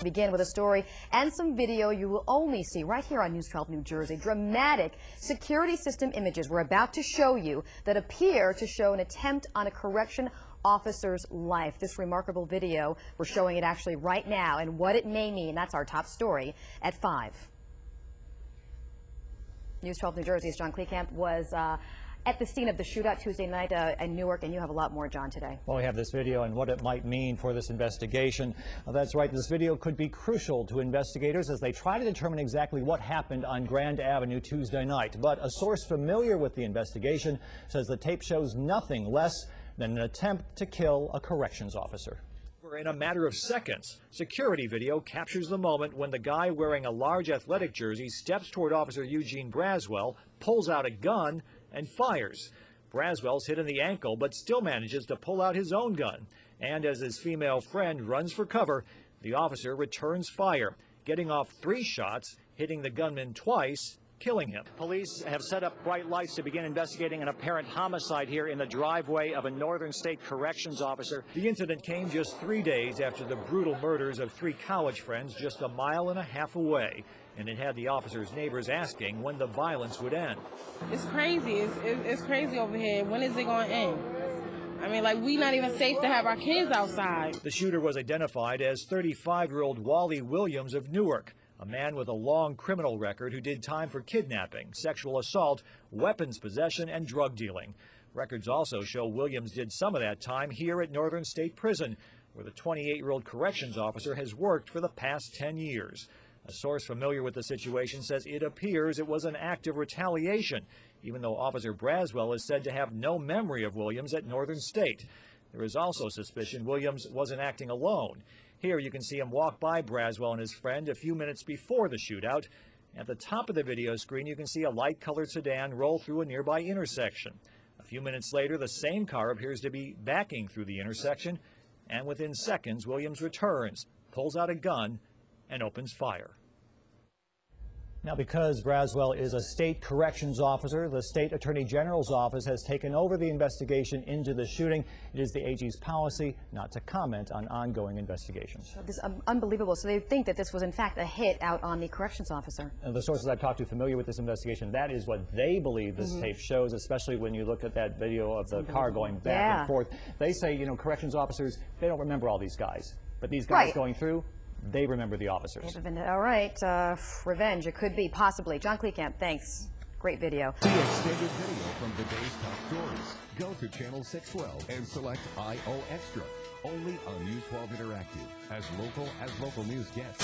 Begin with a story and some video you will only see right here on News 12 New Jersey. Dramatic security system images we're about to show you that appear to show an attempt on a correction officer's life. This remarkable video, we're showing it actually right now, and what it may mean. That's our top story at 5. News 12 New Jersey's John Kleekamp was at the scene of the shootout Tuesday night in Newark, and you have a lot more, John, today. Well, we have this video and what it might mean for this investigation. That's right, this video could be crucial to investigators as they try to determine exactly what happened on Grand Avenue Tuesday night. But a source familiar with the investigation says the tape shows nothing less than an attempt to kill a corrections officer. In a matter of seconds, security video captures the moment when the guy wearing a large athletic jersey steps toward Officer Eugene Braswell, pulls out a gun, and fires. Braswell's hit in the ankle, but still manages to pull out his own gun. And as his female friend runs for cover, the officer returns fire, getting off 3 shots, hitting the gunman twice, killing him. Police have set up bright lights to begin investigating an apparent homicide here in the driveway of a Northern State corrections officer. The incident came just 3 days after the brutal murders of 3 college friends just a mile and a half away. And it had the officer's neighbors asking when the violence would end. It's crazy. It's crazy over here. When is it going to end? I mean, like, we not even safe to have our kids outside. The shooter was identified as 35-year-old Wally Williams of Newark, a man with a long criminal record who did time for kidnapping, sexual assault, weapons possession, and drug dealing. Records also show Williams did some of that time here at Northern State Prison, where the 28-year-old corrections officer has worked for the past 10 years. A source familiar with the situation says it appears it was an act of retaliation, even though Officer Braswell is said to have no memory of Williams at Northern State. There is also suspicion Williams wasn't acting alone. Here you can see him walk by Braswell and his friend a few minutes before the shootout. At the top of the video screen, you can see a light-colored sedan roll through a nearby intersection. A few minutes later, the same car appears to be backing through the intersection, and within seconds, Williams returns, pulls out a gun, and opens fire. Now, because Braswell is a state corrections officer, the state attorney general's office has taken over the investigation into the shooting. It is the AG's policy not to comment on ongoing investigations. This is unbelievable. So they think that this was in fact a hit out on the corrections officer. And the sources I've talked to familiar with this investigation, that is what they believe this tape shows, especially when you look at that video of the car going back and forth. They say, you know, corrections officers, they don't remember all these guys, but these guys going through, they remember the officers. All right, revenge, it could be, possibly. John Kleekamp, thanks. Great video. See extended video from the day's top stories. Go to Channel 612 and select IO Extra. Only on News 12 Interactive. As local news gets.